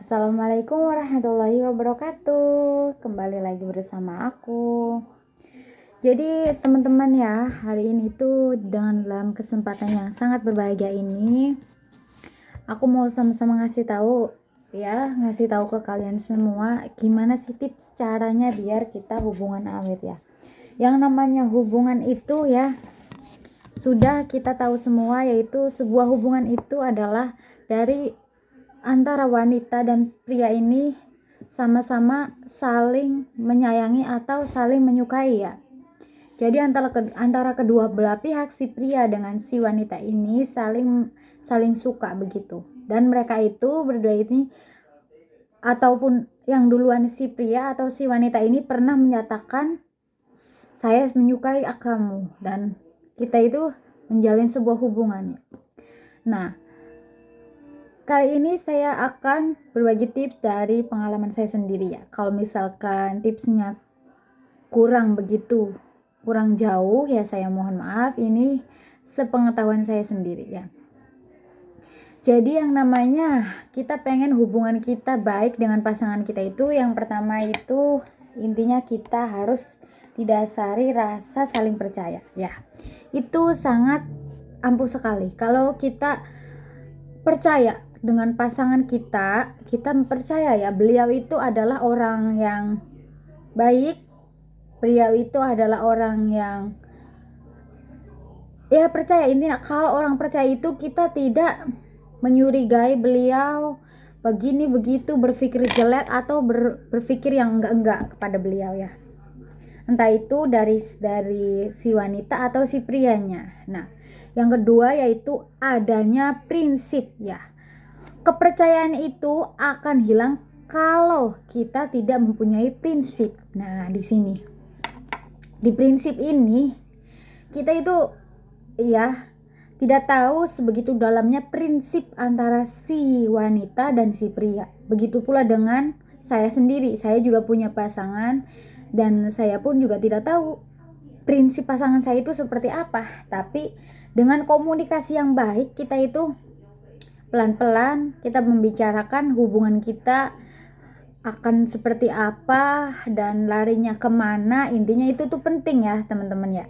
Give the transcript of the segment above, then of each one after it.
Assalamualaikum warahmatullahi wabarakatuh. Kembali lagi bersama aku. Jadi teman-teman ya, hari ini tuh dalam kesempatan yang sangat berbahagia ini, aku mau sama-sama ngasih tahu ke kalian semua gimana sih tips caranya biar kita hubungan awet ya. Yang namanya hubungan itu ya sudah kita tahu semua, yaitu sebuah hubungan itu adalah dari antara wanita dan pria ini sama-sama saling menyayangi atau saling menyukai ya. Jadi antara kedua belah pihak, si pria dengan si wanita ini saling suka begitu. Dan mereka itu berdua ini, ataupun yang duluan si pria atau si wanita ini, pernah menyatakan saya menyukai kamu, dan kita itu menjalin sebuah hubungan. Nah, kali ini saya akan berbagi tips dari pengalaman saya sendiri ya. Kalau misalkan tipsnya kurang jauh ya, saya mohon maaf, ini sepengetahuan saya sendiri ya. Jadi yang namanya kita pengen hubungan kita baik dengan pasangan kita itu, yang pertama itu intinya kita harus didasari rasa saling percaya ya. Itu sangat ampuh sekali. Kalau kita percaya dengan pasangan kita percaya ya, beliau itu adalah orang yang baik, beliau itu adalah orang yang ya percaya. Intinya kalau orang percaya itu kita tidak menyurigai beliau begini begitu, berpikir jelek atau berpikir yang enggak kepada beliau ya, entah itu dari si wanita atau si prianya. Nah, yang kedua yaitu adanya prinsip ya. Kepercayaan itu akan hilang kalau kita tidak mempunyai prinsip. Nah, di prinsip ini kita itu ya tidak tahu sebegitu dalamnya prinsip antara si wanita dan si pria. Begitu pula dengan saya sendiri. Saya juga punya pasangan dan saya pun juga tidak tahu prinsip pasangan saya itu seperti apa. Tapi dengan komunikasi yang baik, kita itu pelan-pelan kita membicarakan hubungan kita akan seperti apa dan larinya kemana. Intinya itu tuh penting ya teman-teman ya.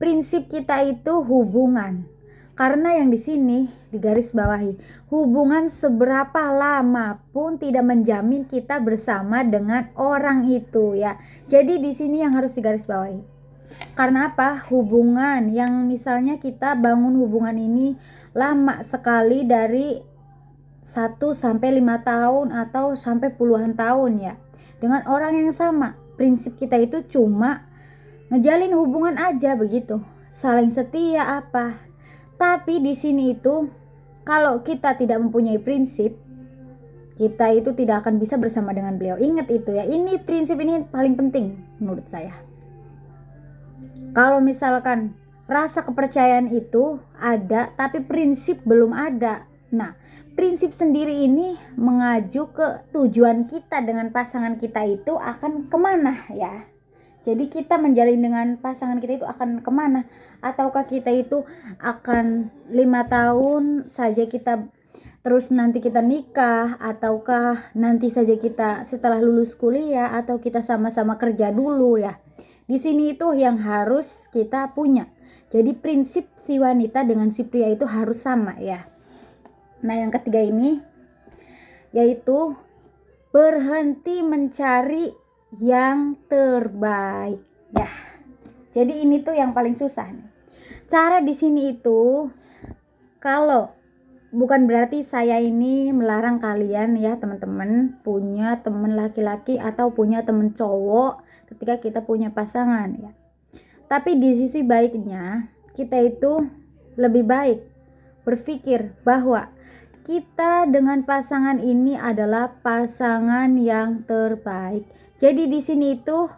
Prinsip kita itu hubungan. Karena yang di sini digaris bawahi, hubungan seberapa lama pun tidak menjamin kita bersama dengan orang itu ya. Jadi di sini yang harus digaris bawahi. Karena apa? Hubungan yang misalnya kita bangun hubungan ini lama sekali, dari 1-5 tahun atau sampai puluhan tahun ya, dengan orang yang sama. Prinsip kita itu cuma ngejalin hubungan aja begitu, saling setia apa. Tapi di sini itu kalau kita tidak mempunyai prinsip, kita itu tidak akan bisa bersama dengan beliau. Ingat itu ya, ini prinsip ini paling penting menurut saya. Kalau misalkan rasa kepercayaan itu ada tapi prinsip belum ada, nah prinsip sendiri ini mengacu ke tujuan kita dengan pasangan kita itu akan kemana ya. Jadi kita menjalin dengan pasangan kita itu akan kemana? Ataukah kita itu akan 5 tahun saja kita terus nanti kita nikah, ataukah nanti saja kita setelah lulus kuliah, atau kita sama-sama kerja dulu ya. Di sini itu yang harus kita punya. Jadi prinsip si wanita dengan si pria itu harus sama ya. Nah, yang ketiga ini yaitu berhenti mencari yang terbaik ya. Jadi ini tuh yang paling susah nih. Cara di sini itu, kalau bukan berarti saya ini melarang kalian ya teman-teman punya teman laki-laki atau punya teman cowok ketika kita punya pasangan ya. Tapi di sisi baiknya kita itu lebih baik berpikir bahwa kita dengan pasangan ini adalah pasangan yang terbaik. Jadi di sini itu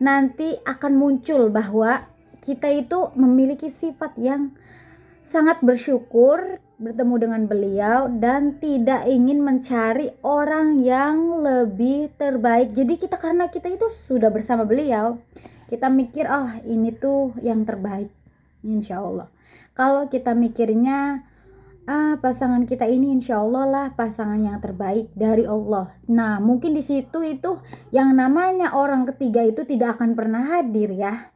nanti akan muncul bahwa kita itu memiliki sifat yang sangat bersyukur bertemu dengan beliau dan tidak ingin mencari orang yang lebih terbaik. Jadi karena kita itu sudah bersama beliau, kita mikir ini tuh yang terbaik insya Allah. Kalau kita mikirnya pasangan kita ini insya Allah lah pasangan yang terbaik dari Allah. Nah, mungkin di situ itu yang namanya orang ketiga itu tidak akan pernah hadir ya.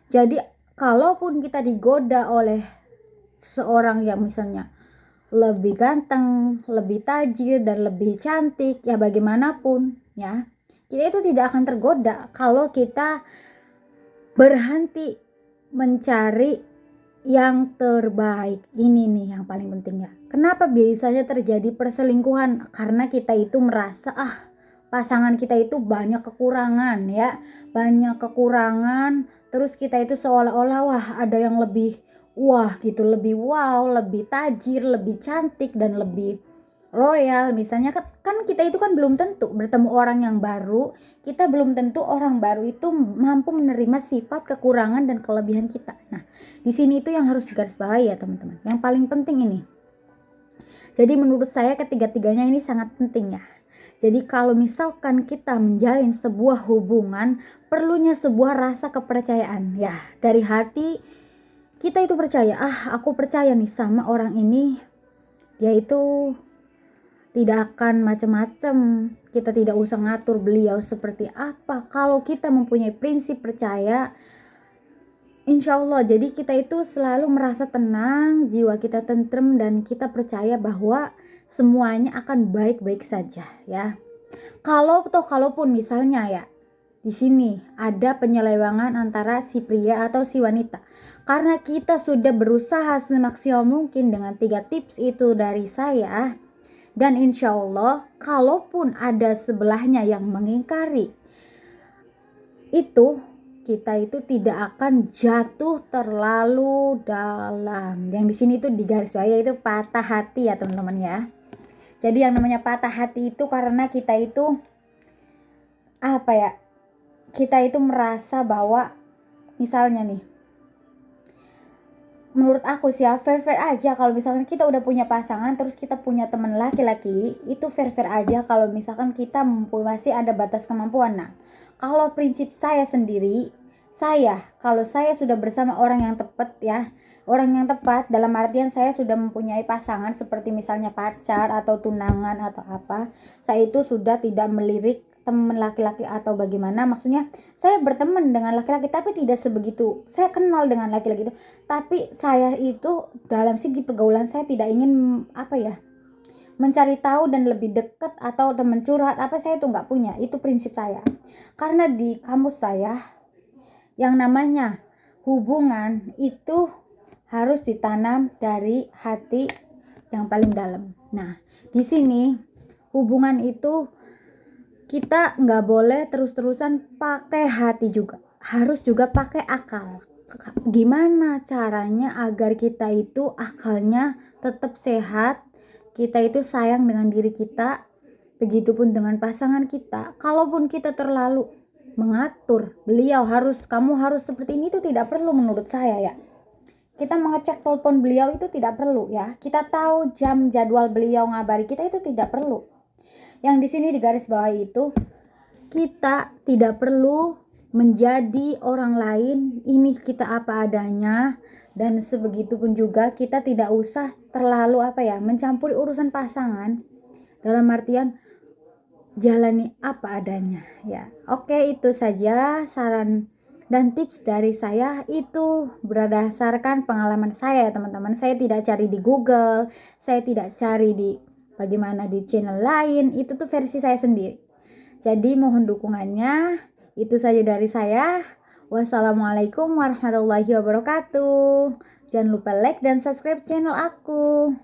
Jadi kalaupun kita digoda oleh seorang yang misalnya lebih ganteng, lebih tajir, dan lebih cantik, ya bagaimanapun ya, kita itu tidak akan tergoda kalau kita berhenti mencari yang terbaik. Ini nih yang paling penting ya. Kenapa biasanya terjadi perselingkuhan? Karena kita itu merasa pasangan kita itu banyak kekurangan ya, banyak kekurangan, terus kita itu seolah-olah wah ada yang lebih wah gitu, lebih wow, lebih tajir, lebih cantik, dan lebih royal. Misalnya kan kita itu kan belum tentu bertemu orang yang baru, kita belum tentu orang baru itu mampu menerima sifat kekurangan dan kelebihan kita. Nah, di sini itu yang harus digarisbawahi ya teman-teman, yang paling penting ini. Jadi menurut saya ketiga-tiganya ini sangat penting ya. Jadi kalau misalkan kita menjalin sebuah hubungan, perlunya sebuah rasa kepercayaan ya, dari hati kita itu percaya, aku percaya nih sama orang ini, dia itu tidak akan macam-macam, kita tidak usah ngatur beliau seperti apa. Kalau kita mempunyai prinsip percaya, insya Allah jadi kita itu selalu merasa tenang, jiwa kita tentrem, dan kita percaya bahwa semuanya akan baik-baik saja ya. Kalaupun misalnya ya di sini ada penyelewengan antara si pria atau si wanita, karena kita sudah berusaha semaksimal mungkin dengan 3 tips itu dari saya, dan insya Allah kalaupun ada sebelahnya yang mengingkari itu, kita itu tidak akan jatuh terlalu dalam. Yang di sini itu digarisbawahi itu patah hati ya teman-teman ya. Jadi yang namanya patah hati itu karena kita itu kita itu merasa bahwa misalnya nih, menurut aku sih ya fair aja kalau misalkan kita udah punya pasangan terus kita punya teman laki-laki, itu fair aja kalau misalkan kita masih ada batas kemampuan. Nah, kalau prinsip saya sendiri, kalau saya sudah bersama orang yang tepat ya, orang yang tepat dalam artian saya sudah mempunyai pasangan seperti misalnya pacar atau tunangan atau apa, saya itu sudah tidak melirik teman laki-laki atau bagaimana, maksudnya saya berteman dengan laki-laki tapi tidak sebegitu saya kenal dengan laki-laki itu, tapi saya itu dalam segi pergaulan saya tidak ingin mencari tahu dan lebih dekat atau teman curhat saya itu nggak punya. Itu prinsip saya, karena di kamus saya yang namanya hubungan itu harus ditanam dari hati yang paling dalam. Nah, di sini hubungan itu kita nggak boleh terus-terusan pakai hati juga, harus juga pakai akal. Gimana caranya agar kita itu akalnya tetap sehat, kita itu sayang dengan diri kita, begitupun dengan pasangan kita. Kalaupun kita terlalu mengatur kamu harus seperti ini, itu tidak perlu menurut saya ya. Kita mengecek telepon beliau itu tidak perlu ya. Kita tahu jam jadwal beliau ngabari kita itu tidak perlu. Yang di sini digarisbawahi itu kita tidak perlu menjadi orang lain, ini kita apa adanya, dan sebegitupun juga kita tidak usah terlalu mencampuri urusan pasangan, dalam artian jalani apa adanya ya. Oke, itu saja saran dan tips dari saya, itu berdasarkan pengalaman saya ya teman-teman. Saya tidak cari di Google, saya tidak cari di bagaimana di channel lain, itu tuh versi saya sendiri. Jadi mohon dukungannya. Itu saja dari saya. Wassalamualaikum warahmatullahi wabarakatuh. Jangan lupa like dan subscribe channel aku.